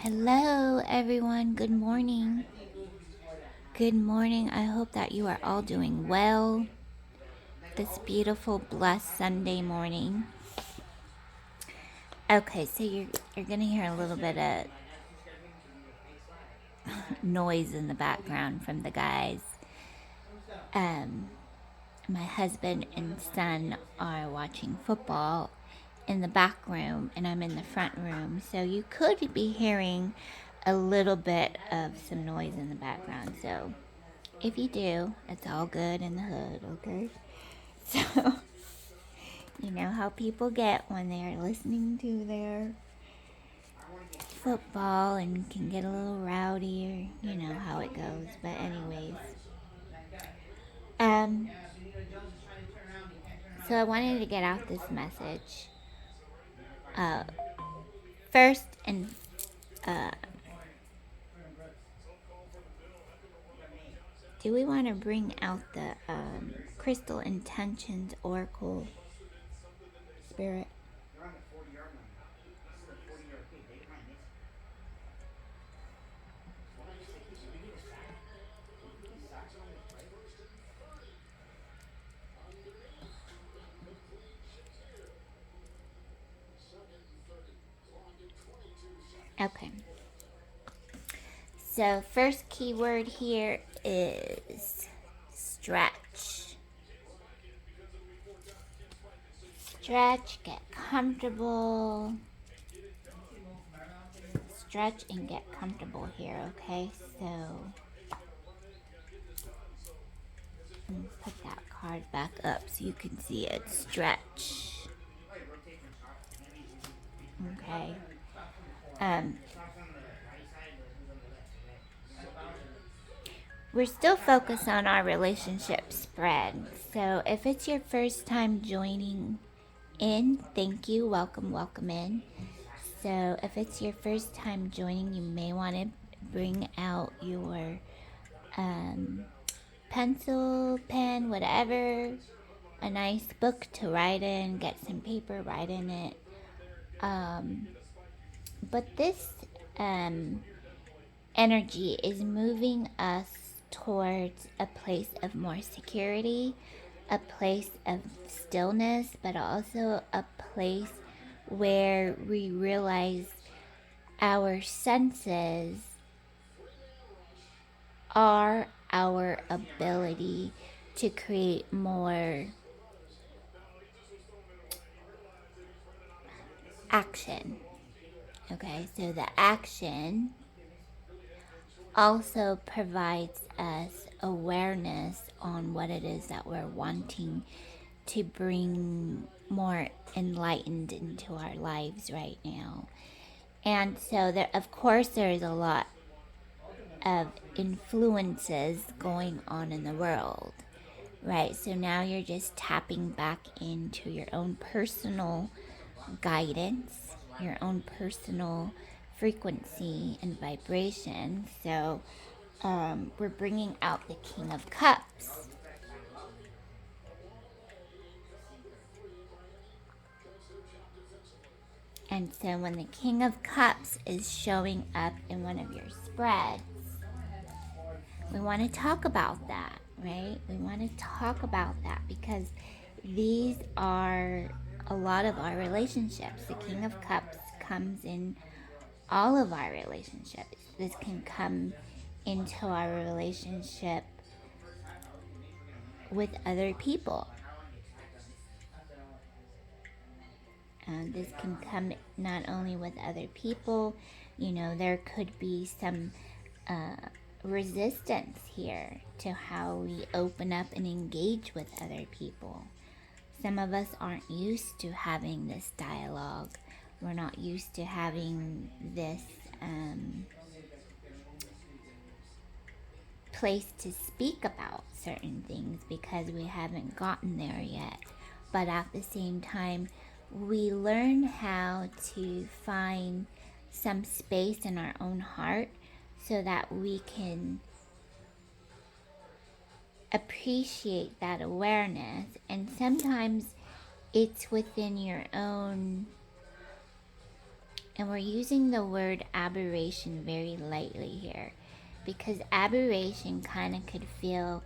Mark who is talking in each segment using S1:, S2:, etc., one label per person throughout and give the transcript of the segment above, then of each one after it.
S1: Hello, everyone. Good morning. Good morning. I hope that you are all doing well this beautiful, blessed Sunday morning. Okay, so you're gonna hear a little bit of noise in the background from the guys. Um, my husband and son are watching football in the back room, and I'm in the front room. So you could be hearing a little bit of some noise in the background. So if you do, it's all good in the hood, okay? So, you know how people get when they're listening to their football and can get a little rowdy, or you know how it goes. But anyways, um, so I wanted to get out this message. Uh, first and do we want to bring out the Crystal Intentions Oracle Spirit? Okay. So first keyword here is stretch. Stretch, get comfortable. Stretch and get comfortable here, okay? So, put that card back up so you can see it. Stretch. Okay. Um, we're still focused on our relationship spread. So, if it's your first time joining in, thank you. Welcome in. So, if it's your first time joining, you may want to bring out your pencil, pen, whatever, a nice book to write in, get some paper, write in it. But this energy is moving us towards a place of more security, a place of stillness, but also a place where we realize our senses are our ability to create more action. Okay, so the action also provides us awareness on what it is that we're wanting to bring more enlightened into our lives right now. And so there, of course, there's a lot of influences going on in the world, right? So now you're just tapping back into your own personal guidance, your own personal frequency and vibration. So we're bringing out the King of Cups. And so when the King of Cups is showing up in one of your spreads, we want to talk about that, right? We want to talk about that because these are a lot of our relationships. The King of Cups comes in all of our relationships. This can come into our relationship with other people. This can come not only with other people, you know, there could be some resistance here to how we open up and engage with other people. Some of us aren't used to having this dialogue. We're not used to having this place to speak about certain things because we haven't gotten there yet. But at the same time, we learn how to find some space in our own heart so that we can appreciate that awareness. And sometimes it's within your own And we're using the word aberration very lightly here, because aberration kind of could feel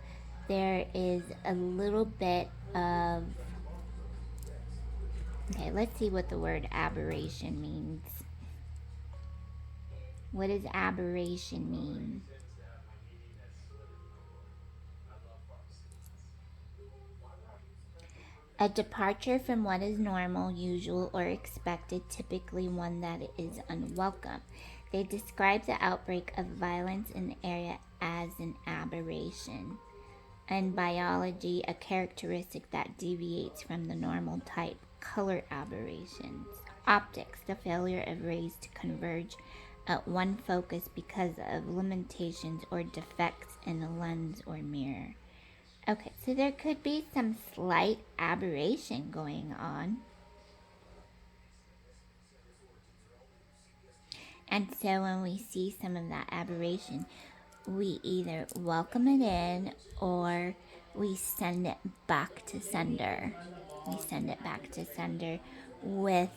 S1: there is a little bit of, okay, let's see what the word aberration means. What does aberration mean? A departure from what is normal, usual, or expected, typically one that is unwelcome. They describe the outbreak of violence in the area as an aberration. In biology, a characteristic that deviates from the normal type. Color aberrations. Optics, the failure of rays to converge at one focus because of limitations or defects in a lens or mirror. Okay, so there could be some slight aberration going on. And so when we see some of that aberration, we either welcome it in or we send it back to sender. We send it back to sender with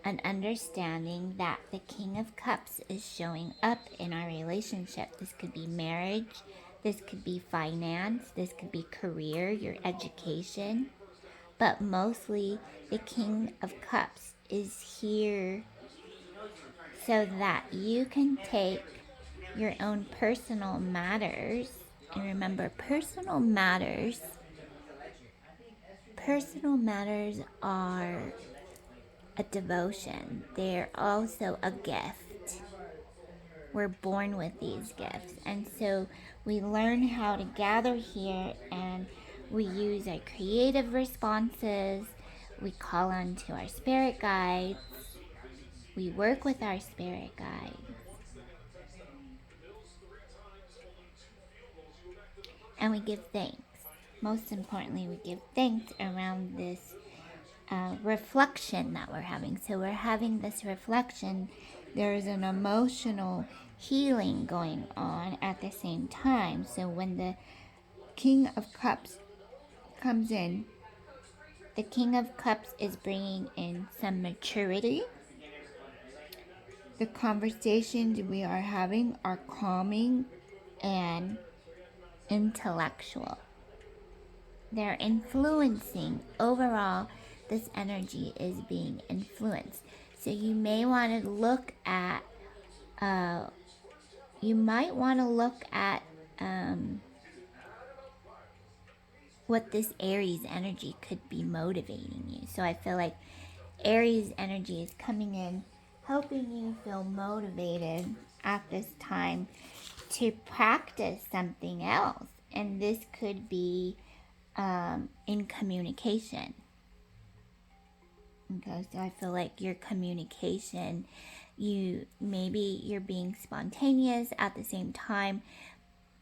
S1: an understanding that the King of Cups is showing up in our relationship. This could be marriage, this could be finance, this could be career, your education. But mostly the King of Cups is here so that you can take your own personal matters. And remember, personal matters are a devotion. They're also a gift. We're born with these gifts. And so we learn how to gather here, and we use our creative responses. We call on to our spirit guides. We work with our spirit guides. And we give thanks. Most importantly, we give thanks around this reflection that we're having. So we're having this reflection. There's an emotional healing going on at the same time. So when the King of Cups comes in, the King of Cups is bringing in some maturity. The conversations we are having are calming and intellectual. They're influencing. Overall, this energy is being influenced. So you may want to look at, what this Aries energy could be motivating you. So I feel like Aries energy is coming in, helping you feel motivated at this time to practice something else. And this could be in communication. Okay, so I feel like your communication, you're being spontaneous at the same time.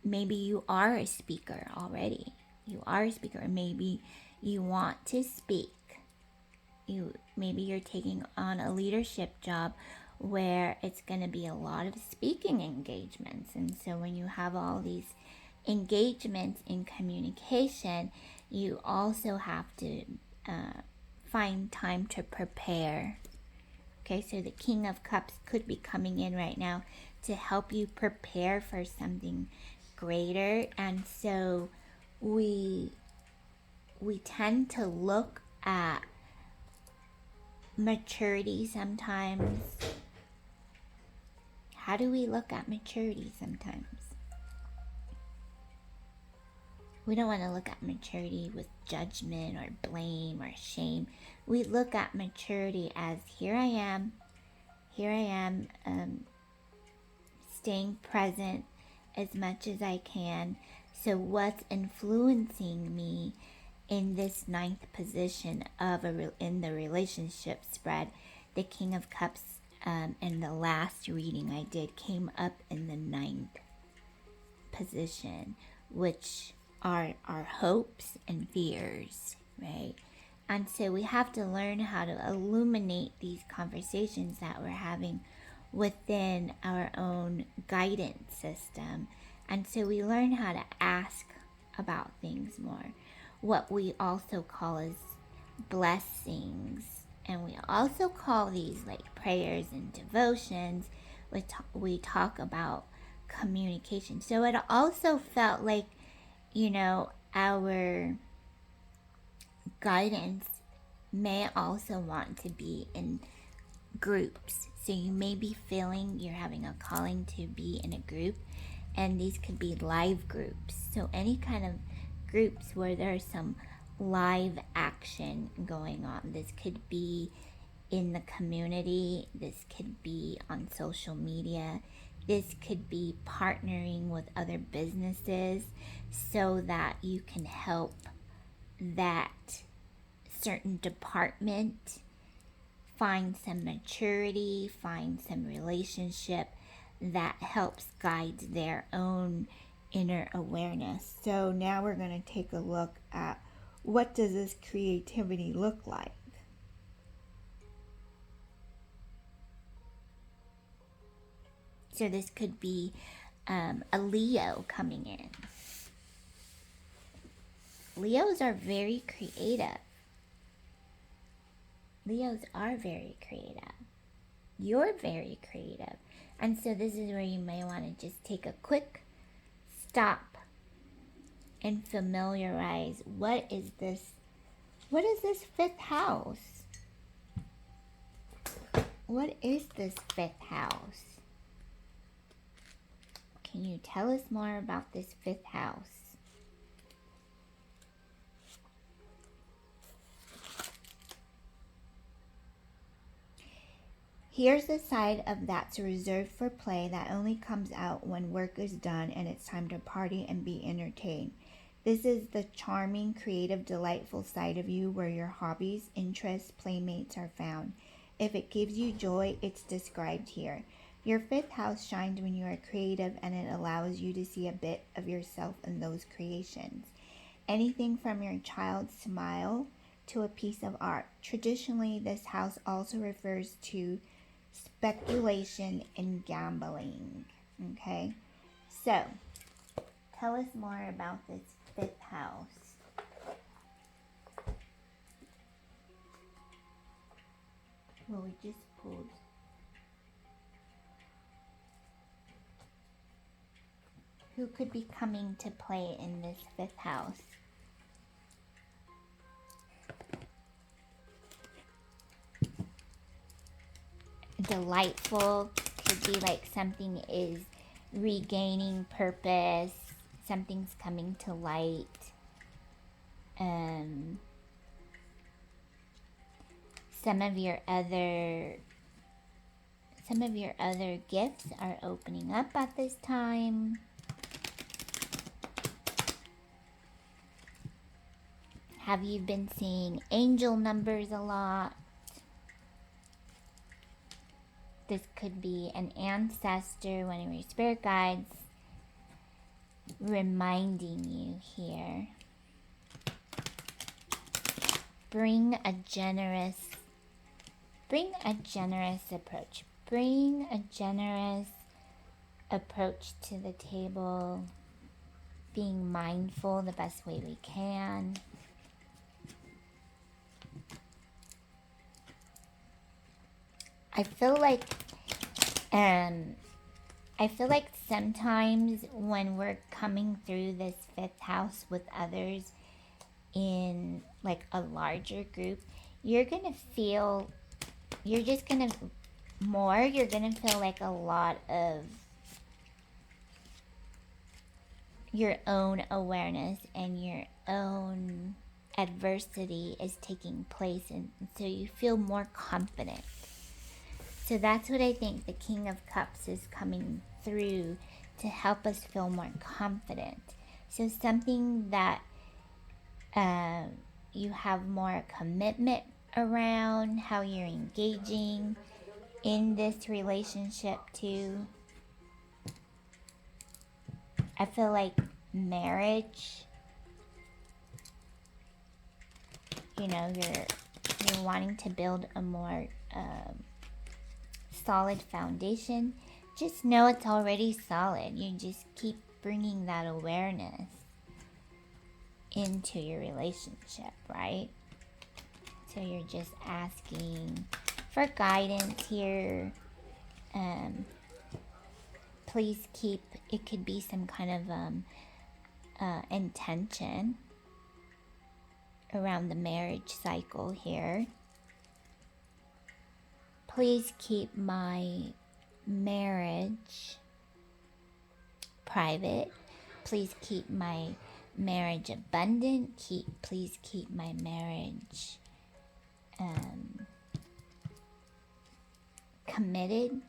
S1: Maybe you are a speaker already. You are a speaker. Maybe you want to speak. Maybe you're taking on a leadership job where it's going to be a lot of speaking engagements. And so when you have all these engagements in communication, you also have to find time to prepare. Okay, so the King of Cups could be coming in right now to help you prepare for something greater. And so we tend to look at maturity sometimes. How do we look at maturity sometimes? We don't want to look at maturity with judgment or blame or shame. We look at maturity as here I am, staying present as much as I can. So what's influencing me in this ninth position in the relationship spread? The King of Cups in the last reading I did came up in the ninth position, which are our hopes and fears, right? And so we have to learn how to illuminate these conversations that we're having within our own guidance system. And so we learn how to ask about things more. What we also call as blessings And we also call these like prayers and devotions. We talk about communication. So it also felt like, our guidance may also want to be in groups. So you may be feeling you're having a calling to be in a group, and these could be live groups. So any kind of groups where there's some live action going on. This could be in the community, this could be on social media, this could be partnering with other businesses so that you can help that certain department find some maturity, find some relationship that helps guide their own inner awareness. So now we're going to take a look at what does this creativity look like. So this could be a Leo coming in. Leos are very creative. Leos are very creative. You're very creative. And so this is where you may want to just take a quick stop and familiarize. What is this fifth house? What is this fifth house? Can you tell us more about this fifth house? Here's the side of that's reserved for play that only comes out when work is done and it's time to party and be entertained. This is the charming, creative, delightful side of you where your hobbies, interests, playmates are found. If it gives you joy, it's described here. Your fifth house shines when you are creative, and it allows you to see a bit of yourself in those creations. Anything from your child's smile to a piece of art. Traditionally, this house also refers to speculation and gambling. Okay, so tell us more about this fifth house. Well, we just pulled. Who could be coming to play in this fifth house? Delightful could be like something is regaining purpose, something's coming to light. Some of your other gifts are opening up at this time. Have you been seeing angel numbers a lot? This could be an ancestor, one of your spirit guides, reminding you here. Bring a generous approach. Bring a generous approach to the table. Being mindful the best way we can. I feel like sometimes when we're coming through this fifth house with others in like a larger group, you're gonna feel like a lot of your own awareness and your own adversity is taking place, and so you feel more confident. So that's what I think the King of Cups is coming through to help us feel more confident. So something that you have more commitment around, how you're engaging in this relationship too. I feel like marriage, you're wanting to build a more solid foundation. Just know it's already solid. You just keep bringing that awareness into your relationship, right? So you're just asking for guidance here. Please keep, it could be some kind of intention around the marriage cycle here. Please keep my marriage private. Please keep my marriage abundant. Please keep my marriage committed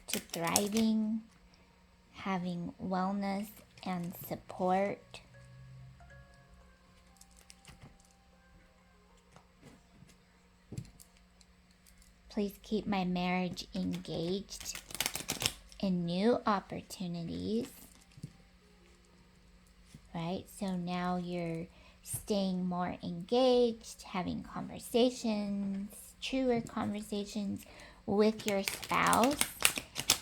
S1: to thriving, having wellness and support. Please keep my marriage engaged in new opportunities. Right? So now you're staying more engaged, having conversations, truer conversations with your spouse.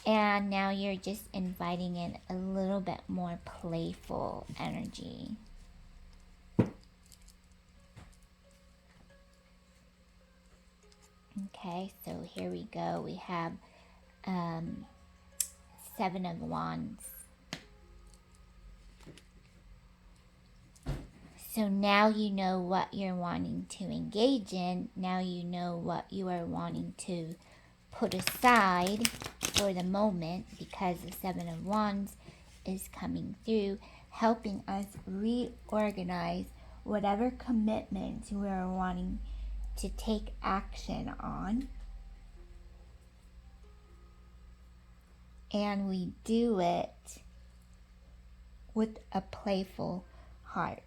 S1: And now you're just inviting in a little bit more playful energy. Okay, so here we go. We have 7 of Wands. So now you know what you're wanting to engage in. Now you know what you are wanting to put aside for the moment, because the 7 of Wands is coming through, helping us reorganize whatever commitments we are wanting to take action on. And we do it with a playful heart.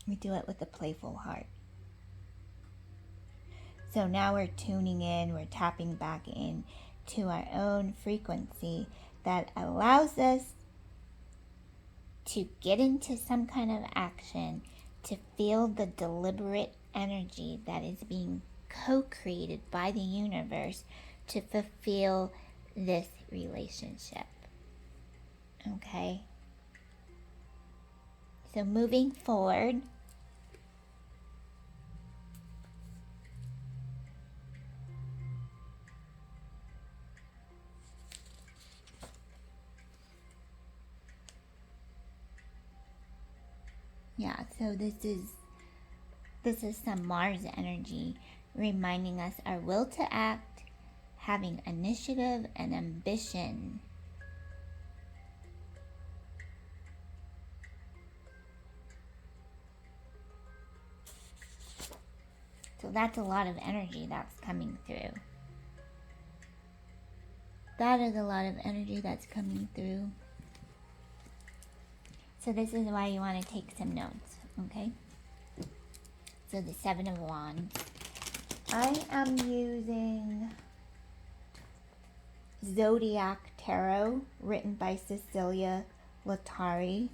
S1: We do it with a playful heart. So now we're tuning in, we're tapping back in to our own frequency that allows us to get into some kind of action, to feel the deliberate energy that is being co-created by the universe to fulfill this relationship. Okay? So moving forward, so this is some Mars energy reminding us our will to act, having initiative and ambition. So that's a lot of energy that's coming through. That is a lot of energy that's coming through. So this is why you want to take some notes, okay? So the 7 of Wands. I am using Zodiac Tarot, written by Cecilia Latari.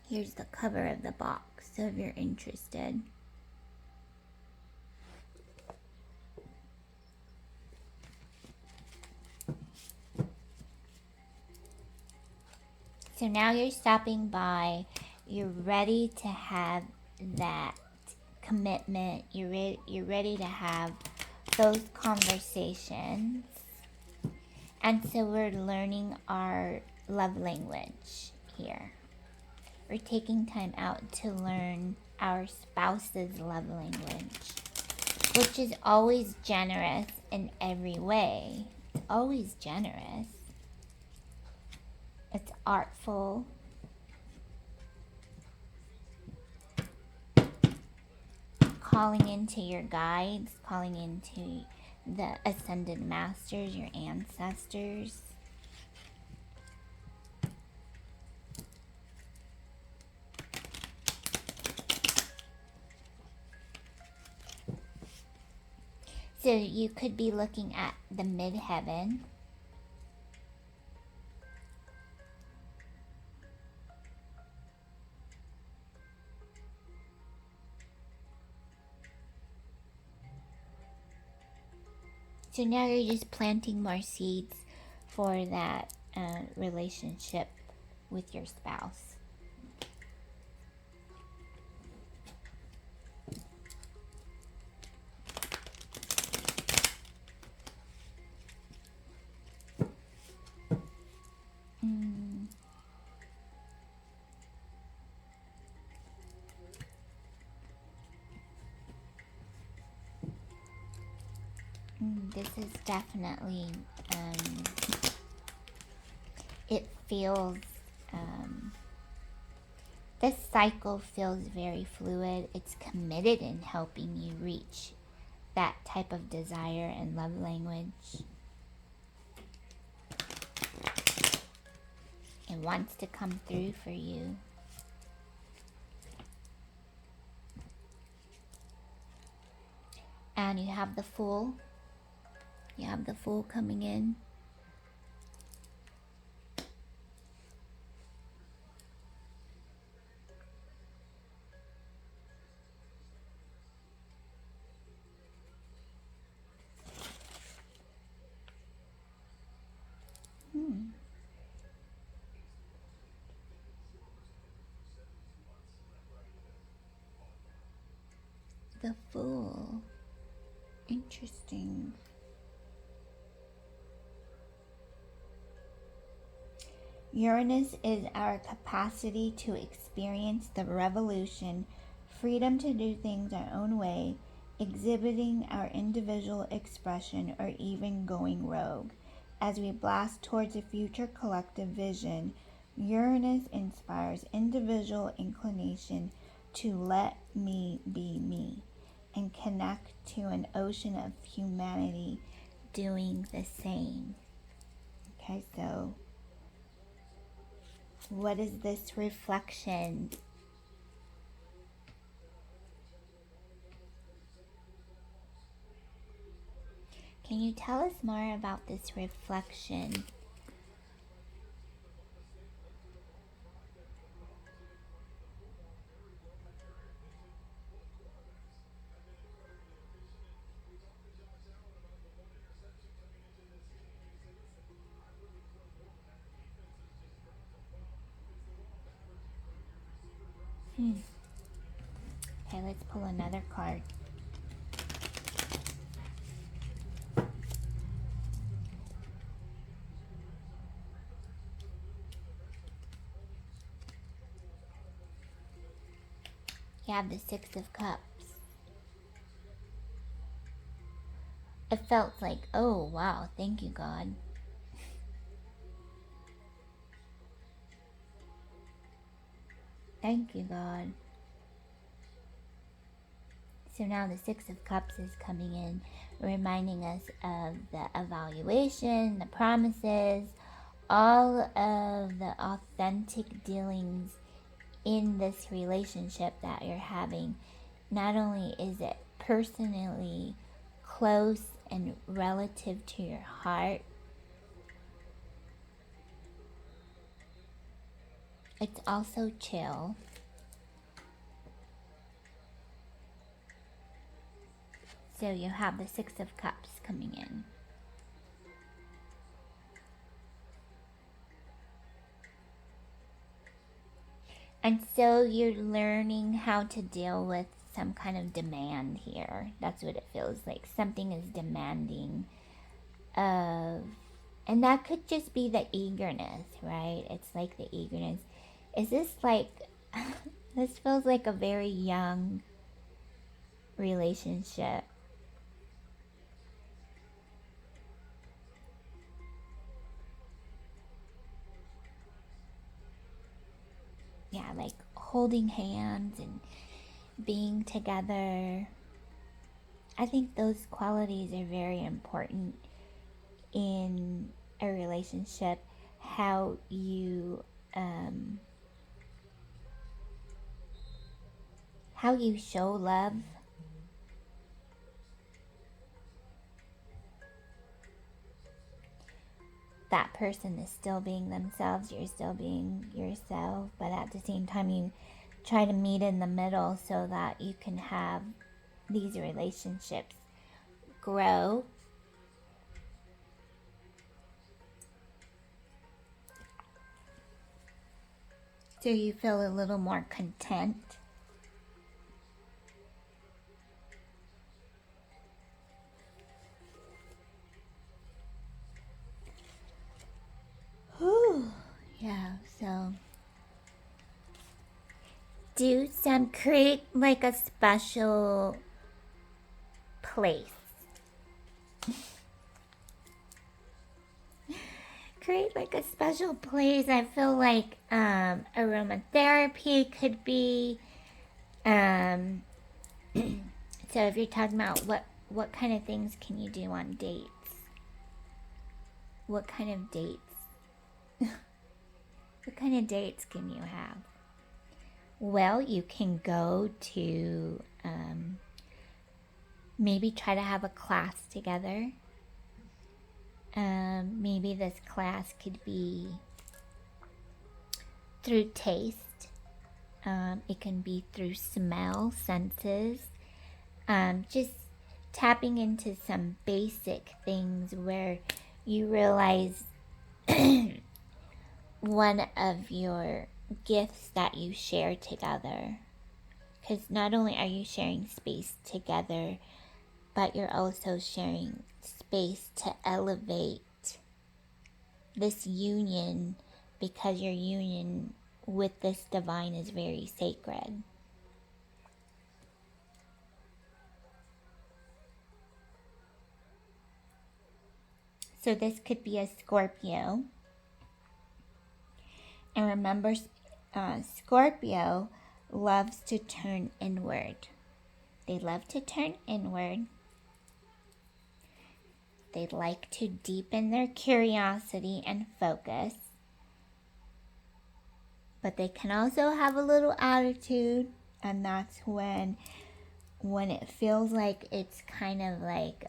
S1: Here's the cover of the box, so if you're interested. So now you're stopping by, you're ready to have that commitment, you're ready to have those conversations. And so we're learning our love language here. We're taking time out to learn our spouse's love language, which is always generous in every way. It's always generous. It's artful. Calling into your guides, calling into the ascended masters, your ancestors. So you could be looking at the midheaven. So now you're just planting more seeds for that relationship with your spouse. This is definitely, it feels, this cycle feels very fluid. It's committed in helping you reach that type of desire and love language. It wants to come through for you. And you have the Fool. You have the Fool coming in. The Fool. Interesting. Uranus is our capacity to experience the revolution, freedom to do things our own way, exhibiting our individual expression, or even going rogue. As we blast towards a future collective vision, Uranus inspires individual inclination to let me be me and connect to an ocean of humanity doing the same. Okay, so what is this reflection? Can you tell us more about this reflection? Okay, let's pull another card. You have the Six of Cups. It felt like, oh wow, thank you, God. Thank you, God. So now the Six of Cups is coming in, reminding us of the evaluation, the promises, all of the authentic dealings in this relationship that you're having. Not only is it personally close and relative to your heart, it's also chill. So you have the Six of Cups coming in. And so you're learning how to deal with some kind of demand here. That's what it feels like. Something is demanding of, and that could just be the eagerness, right? It's like the eagerness. Is this like, this feels like a very young relationship. Yeah, like holding hands and being together. I think those qualities are very important in a relationship. How you show love. That person is still being themselves, you're still being yourself, but at the same time you try to meet in the middle so that you can have these relationships grow. So you feel a little more content. Whew. Yeah, so do some, create like a special place. Create like a special place. I feel like aromatherapy could be. So if you're talking about what kind of things can you do on dates? What kind of dates? What kind of dates can you have? Well, you can go to maybe try to have a class together. Maybe this class could be through taste. It can be through smell, senses. Just tapping into some basic things where you realize one of your gifts that you share together. Because not only are you sharing space together, but you're also sharing space to elevate this union, because your union with this divine is very sacred. So this could be a Scorpio. And remember, Scorpio loves to turn inward. They love to turn inward. They like to deepen their curiosity and focus. But they can also have a little attitude, and that's when it feels like it's kind of like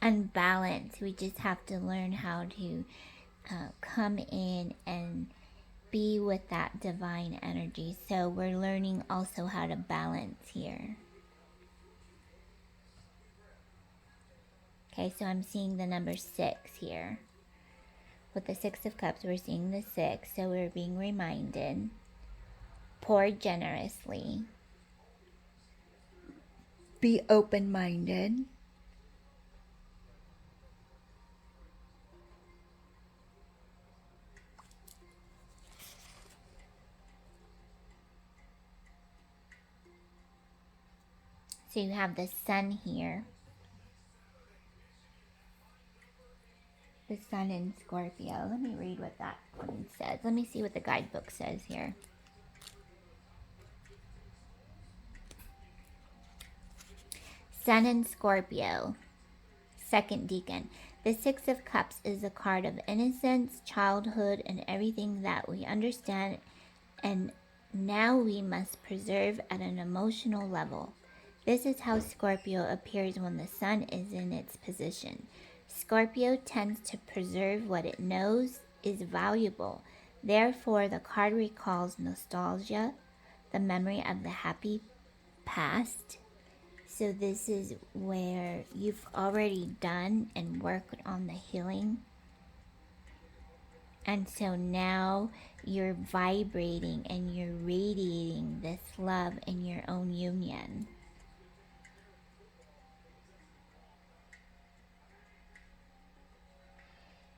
S1: unbalanced. We just have to learn how to come in and be with that divine energy. So we're learning also how to balance here. Okay, so I'm seeing the number 6 here. With the 6 of Cups, we're seeing the 6. So we're being reminded. Pour generously. Be open-minded. So you have the Sun here. The Sun in Scorpio. Let me read what that one says. Let me see what the guidebook says here. Sun in Scorpio. Second Deacon. The 6 of Cups is a card of innocence, childhood, and everything that we understand, and now we must preserve at an emotional level. This is how Scorpio appears when the Sun is in its position. Scorpio tends to preserve what it knows is valuable. Therefore, the card recalls nostalgia, the memory of the happy past. So this is where you've already done and worked on the healing. And so now you're vibrating and you're radiating this love in your own union.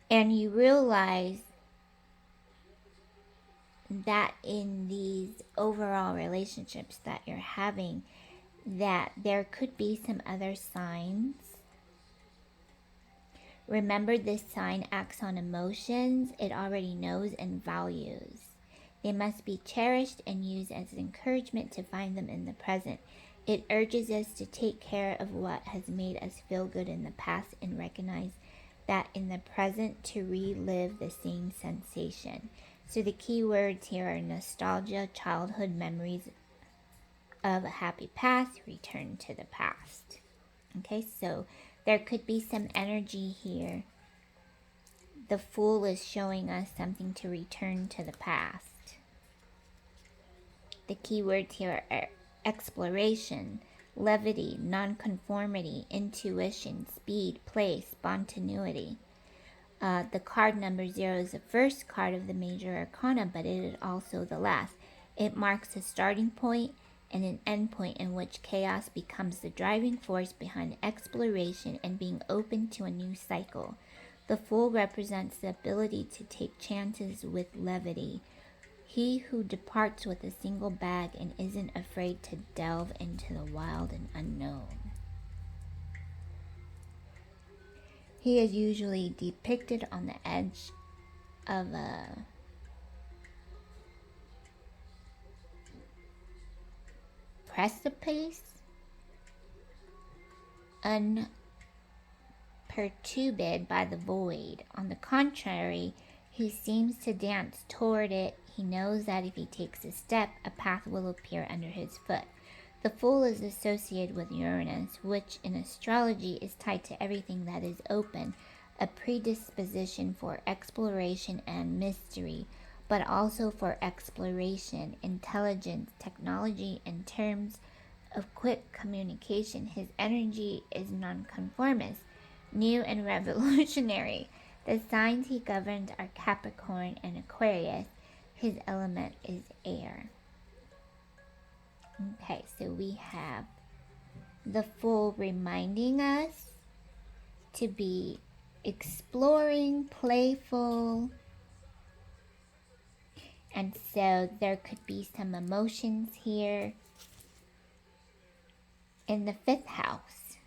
S1: And you realize that in these overall relationships that you're having, that there could be some other signs. Remember, this sign acts on emotions it already knows and values. They must be cherished and used as encouragement to find them in the present. It urges us to take care of what has made us feel good in the past and recognize that in the present to relive the same sensation. So the key words here are nostalgia, childhood memories of a happy past, return to the past. Okay, so there could be some energy here. The Fool is showing us something to return to the past. The key words here are exploration, levity, nonconformity, intuition, speed, play, spontaneity. The card number 0 is the first card of the major arcana, but it is also the last. It marks a starting point and an end point in which chaos becomes the driving force behind exploration and being open to a new cycle. The Fool represents the ability to take chances with levity. He who departs with a single bag and isn't afraid to delve into the wild and unknown. He is usually depicted on the edge of a precipice, unperturbed by the void. On the contrary, he seems to dance toward it. He knows that if he takes a step, a path will appear under his foot. The Fool is associated with Uranus, which in astrology is tied to everything that is open, a predisposition for exploration and mystery, but also for exploration, intelligence, technology, and terms of quick communication. His energy is nonconformist, new and revolutionary. The signs he governs are Capricorn and Aquarius. His element is air. Okay, so we have the Fool reminding us to be exploring, playful, and so there could be some emotions here in the 5th house.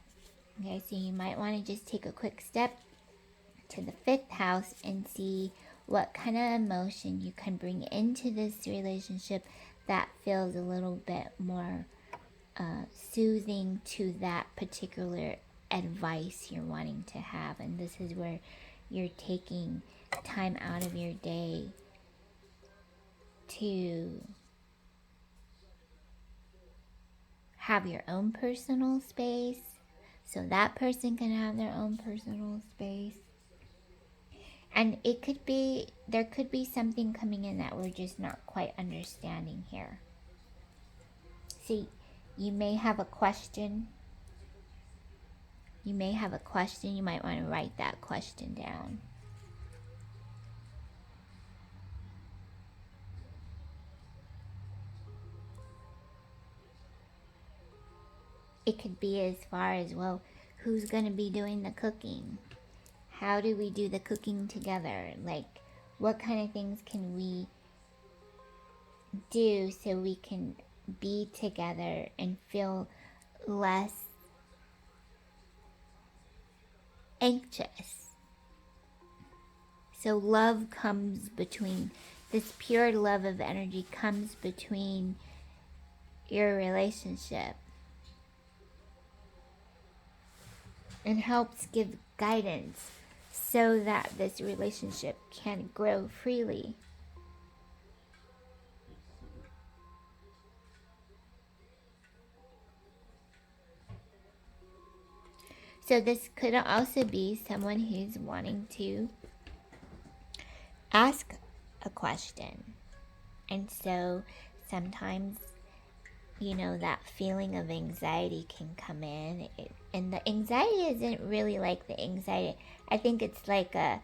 S1: Okay, so you might want to just take a quick step to the 5th house and see what kind of emotion you can bring into this relationship that feels a little bit more soothing to that particular advice you're wanting to have. And this is where you're taking time out of your day to have your own personal space, so that person can have their own personal space. And it could be, there could be something coming in that we're just not quite understanding here. See, you may have a question. You may have a question. You might want to write that question down. It could be as far as, well, who's going to be doing the cooking? How do we do the cooking together? Like, what kind of things can we do so we can be together and feel less anxious? So love comes between, this pure love of energy comes between your relationship and helps give guidance so that this relationship can grow freely. So this could also be someone who's wanting to ask a question. And so sometimes, you know, that feeling of anxiety can come in. And the anxiety isn't really like the anxiety. I think it's like a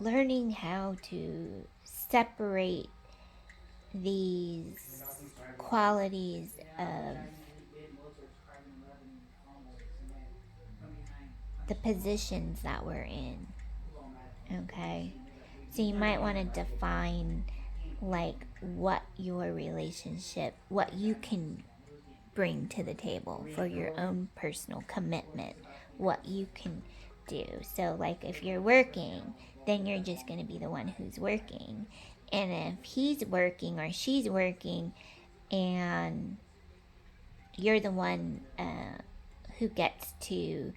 S1: learning how to separate these qualities of the positions that we're in. Okay, so you might want to define like what your relationship, what you can bring to the table for your own personal commitment, what you can do. So like if you're working, then you're just going to be the one who's working. And if he's working or she's working and you're the one who gets to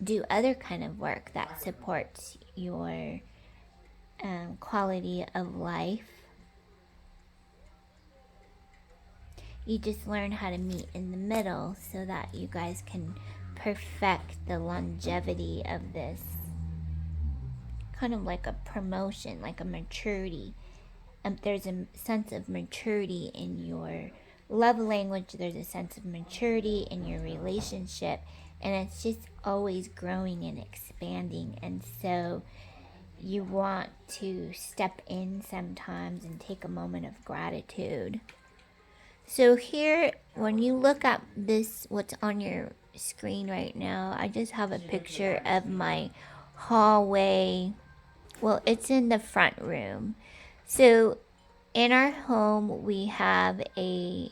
S1: do other kind of work that supports your quality of life, you just learn how to meet in the middle so that you guys can perfect the longevity of this, kind of like a promotion, like a maturity there's a sense of maturity in your love language. There's a sense of maturity in your relationship, and it's just always growing and expanding. And so you want to step in sometimes and take a moment of gratitude. So here, when you look at this, what's on your screen right now, I just have a picture of my hallway. Well, it's in the front room. So in our home, we have a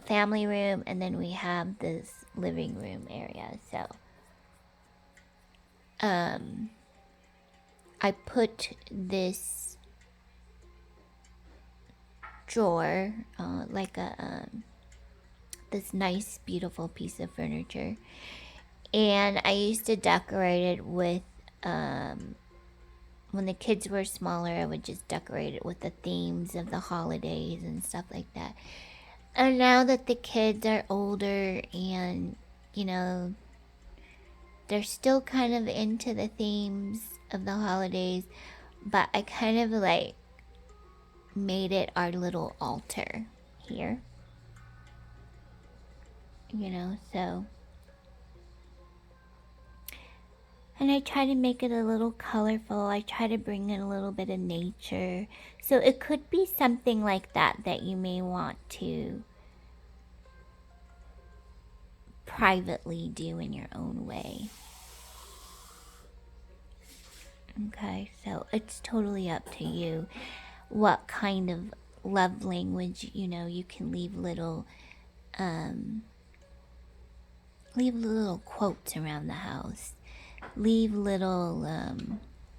S1: family room, and then we have this living room area. So I put this drawer, this nice, beautiful piece of furniture, and I used to decorate it with, when the kids were smaller, I would just decorate it with the themes of the holidays and stuff like that. And now that the kids are older and, they're still kind of into the themes of the holidays, but I kind of made it our little altar here. So. And I try to make it a little colorful. I try to bring in a little bit of nature. So it could be something like that you may want to privately do in your own way. Okay, so it's totally up to you what kind of love language, you can leave little quotes around the house. Leave little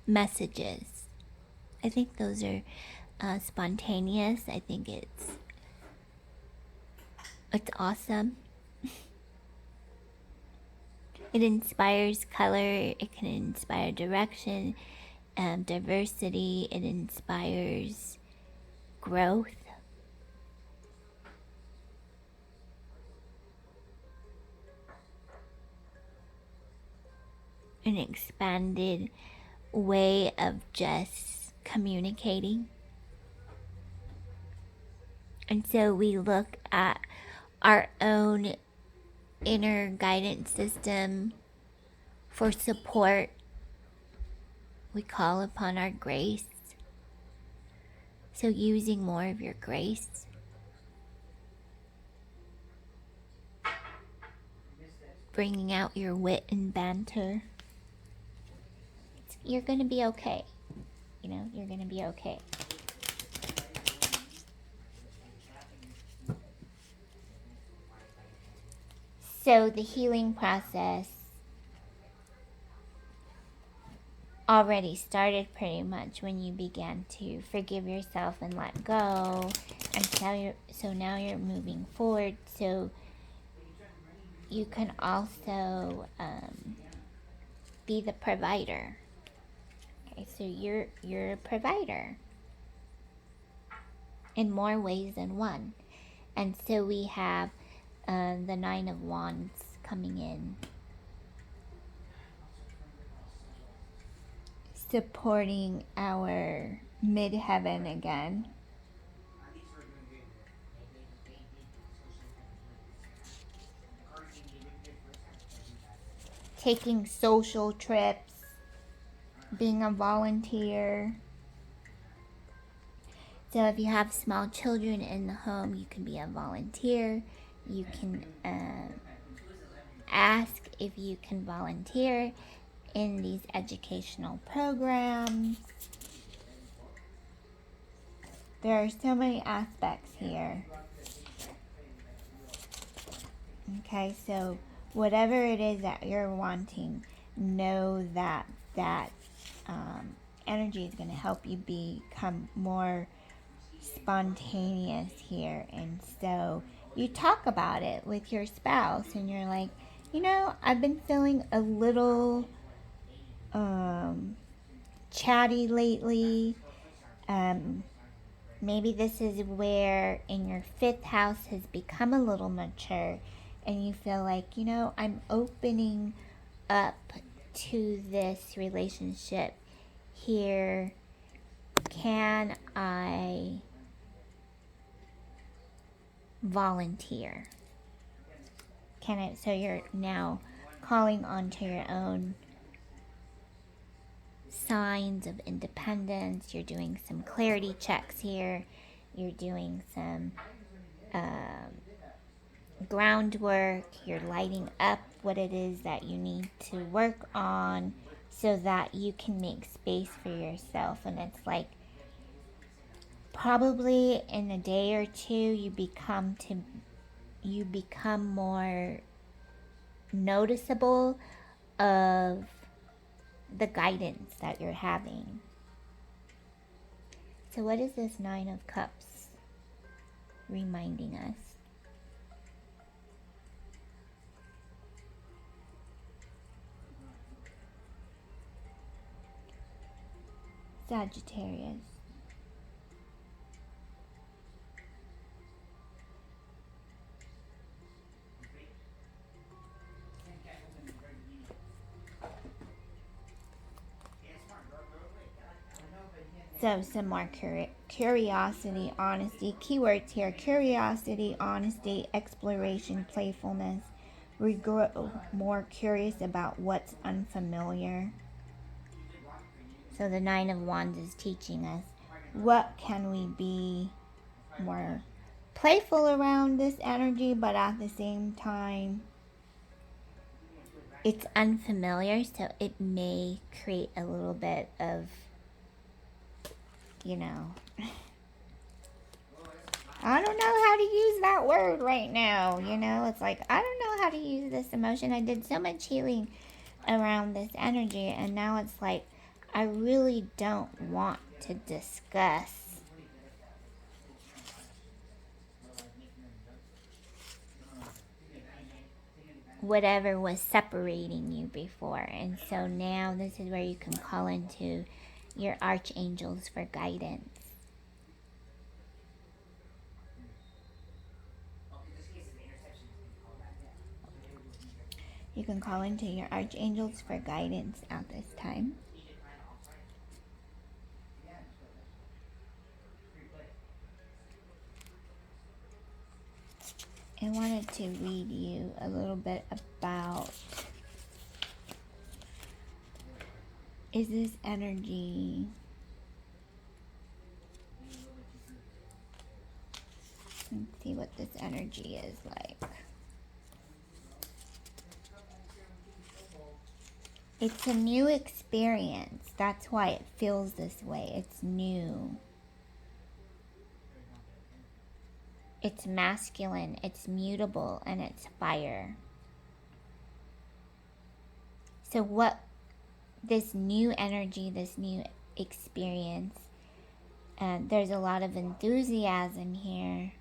S1: messages. I think those are spontaneous. I think it's awesome. It inspires color. It can inspire direction, diversity. It inspires growth. An expanded way of just communicating. And so we look at our own inner guidance system for support. We call upon our grace. So using more of your grace. Bringing out your wit and banter. You're going to be okay. You're going to be okay. So the healing process already started pretty much when you began to forgive yourself and let go. And so now you're moving forward. So you can also be the provider. Okay, so you're a provider in more ways than one. And so we have the Nine of Wands coming in, supporting our midheaven again. Taking social trips, being a volunteer. So if you have small children in the home, you can be a volunteer. You can ask if you can volunteer in these educational programs. There are so many aspects here. Okay, so whatever it is that you're wanting, know that energy is going to help you become more spontaneous here. And so you talk about it with your spouse, and you're like, I've been feeling a little chatty lately. Maybe this is where in your 5th house has become a little mature, and you feel like, I'm opening up to this relationship here. can I volunteer? Can I? So you're now calling onto your own signs of independence. You're doing some clarity checks here. You're doing some groundwork. You're lighting up what it is that you need to work on so that you can make space for yourself. And it's like probably in a day or two you become more noticeable of the guidance that you're having. So what is this Nine of Cups reminding us? Sagittarius. So some more curiosity, honesty. Keywords here: curiosity, honesty, exploration, playfulness. We grow more curious about what's unfamiliar. So the Nine of Wands is teaching us what can we be more playful around this energy, but at the same time it's unfamiliar, so it may create a little bit of, you know, I don't know how to use that word right now, you know, it's like, I don't know how to use this emotion. I did so much healing around this energy, and now it's like, I really don't want to discuss whatever was separating you before. And so now this is where you can call into your archangels for guidance. You can call into your archangels for guidance at this time. I wanted to read you a little bit about, is this energy, let's see what this energy is like. It's a new experience. That's why it feels this way. It's new. It's masculine, it's mutable, and it's fire. So what this new energy, this new experience, there's a lot of enthusiasm here.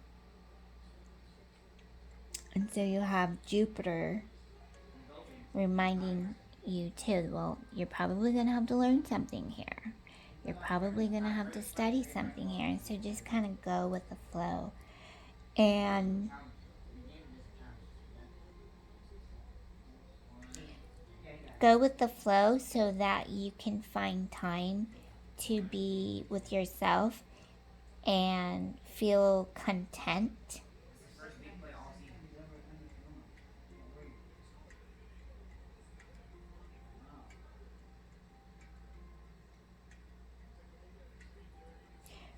S1: And so you have Jupiter reminding you too, well, you're probably going to have to learn something here. You're probably going to have to study something here. And so just kind of go with the flow. And go with the flow so that you can find time to be with yourself and feel content.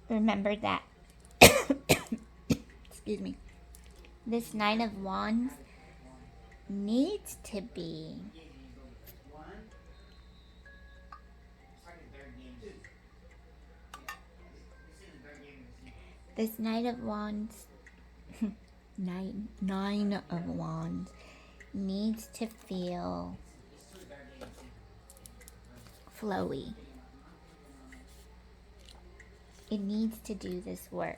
S1: Remember that, excuse me, this Nine of Wands needs to be this Nine of Wands nine of Wands needs to feel flowy. It needs to do this work.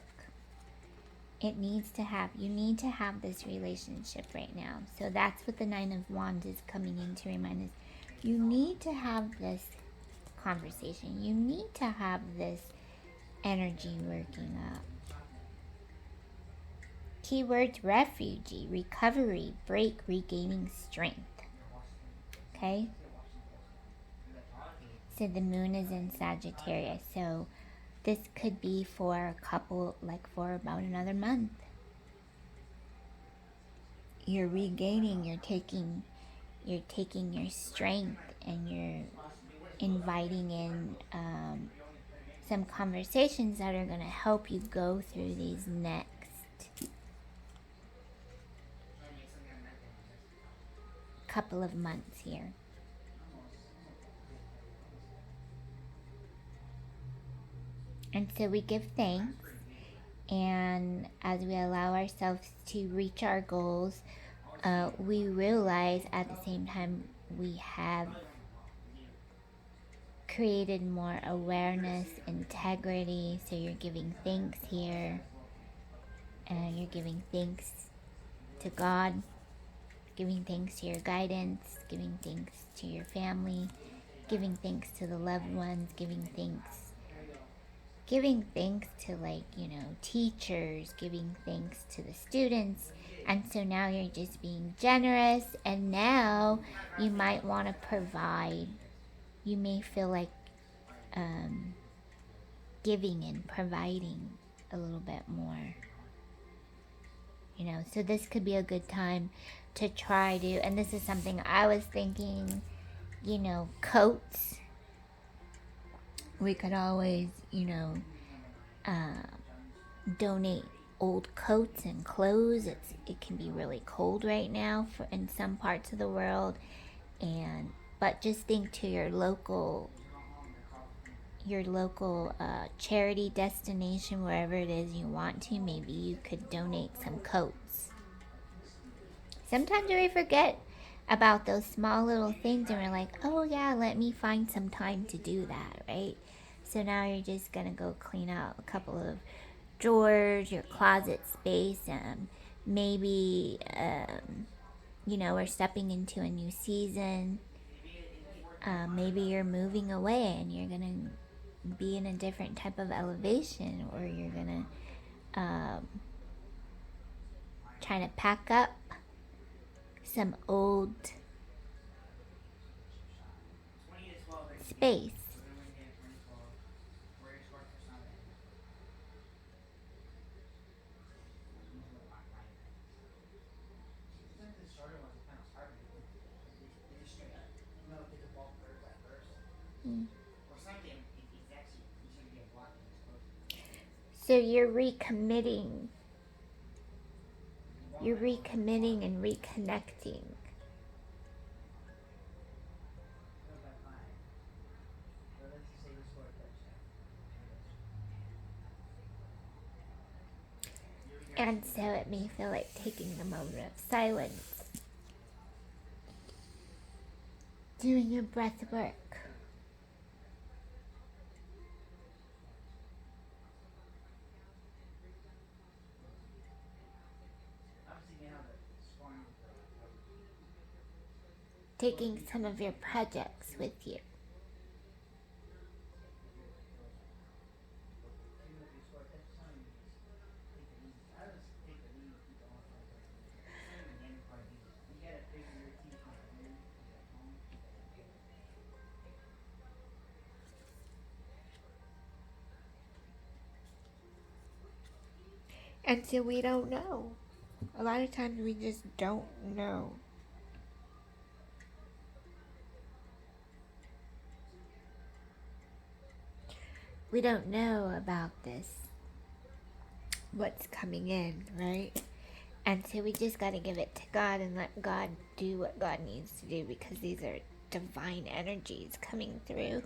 S1: It needs to have, you need to have this relationship right now. So that's what the Nine of Wands is coming in to remind us. You need to have this conversation. You need to have this energy working up. Keywords: refugee, recovery, break, regaining strength. Okay? So the moon is in Sagittarius. So this could be for a couple, like for about another month. You're regaining, you're taking your strength, and you're inviting in some conversations that are going to help you go through these next couple of months here. And so we give thanks, and as we allow ourselves to reach our goals, we realize at the same time we have created more awareness, integrity. So you're giving thanks here, and you're giving thanks to God, giving thanks to your guidance, giving thanks to your family, giving thanks to the loved ones, giving thanks to, like, teachers, giving thanks to the students. And so now you're just being generous, and now you might want to provide. You may feel like giving and providing a little bit more. So this could be a good time to try to, and this is something I was thinking, coats. We could always, donate old coats and clothes. It can be really cold right now in some parts of the world, but just think to your local charity destination, wherever it is you want to. Maybe you could donate some coats. Sometimes we forget about those small little things, and we're like, oh yeah, let me find some time to do that, right? So now you're just gonna go clean out a couple of drawers, your closet space, and maybe we're stepping into a new season. Maybe you're moving away and you're gonna be in a different type of elevation, or you're gonna try to pack up some old space. So you're recommitting and reconnecting. And so it may feel like taking a moment of silence, doing your breath work. Taking some of your projects with you. And so we don't know. A lot of times we just don't know. We don't know about this, what's coming in, right? And so we just got to give it to God and let God do what God needs to do, because these are divine energies coming through.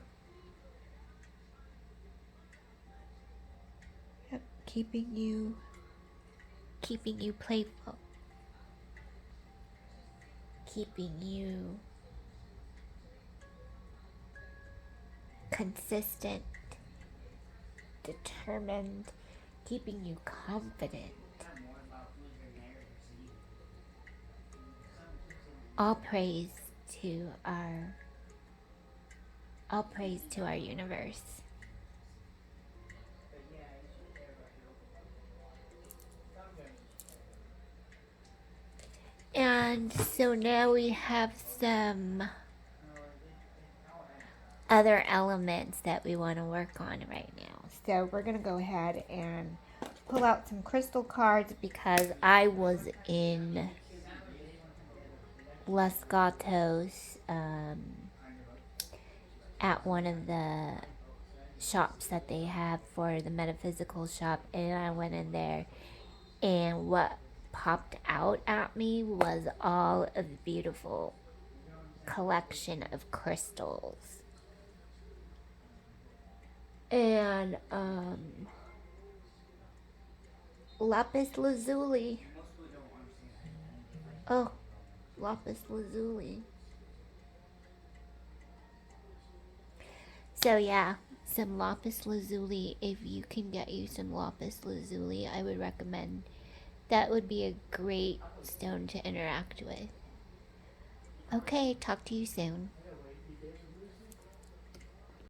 S1: Yep, keeping you playful, keeping you consistent, determined, keeping you confident. All praise to our universe. And so now we have some other elements that we want to work on right now.
S2: So we're going to go ahead and pull out some crystal cards
S1: because I was in Los Gatos at one of the shops that they have for the metaphysical shop, and I went in there, and what popped out at me was all of the beautiful collection of crystals. And lapis lazuli. Oh, lapis lazuli. So yeah, some lapis lazuli. If you can get you some lapis lazuli, I would recommend. That would be a great stone to interact with. Okay, talk to you soon.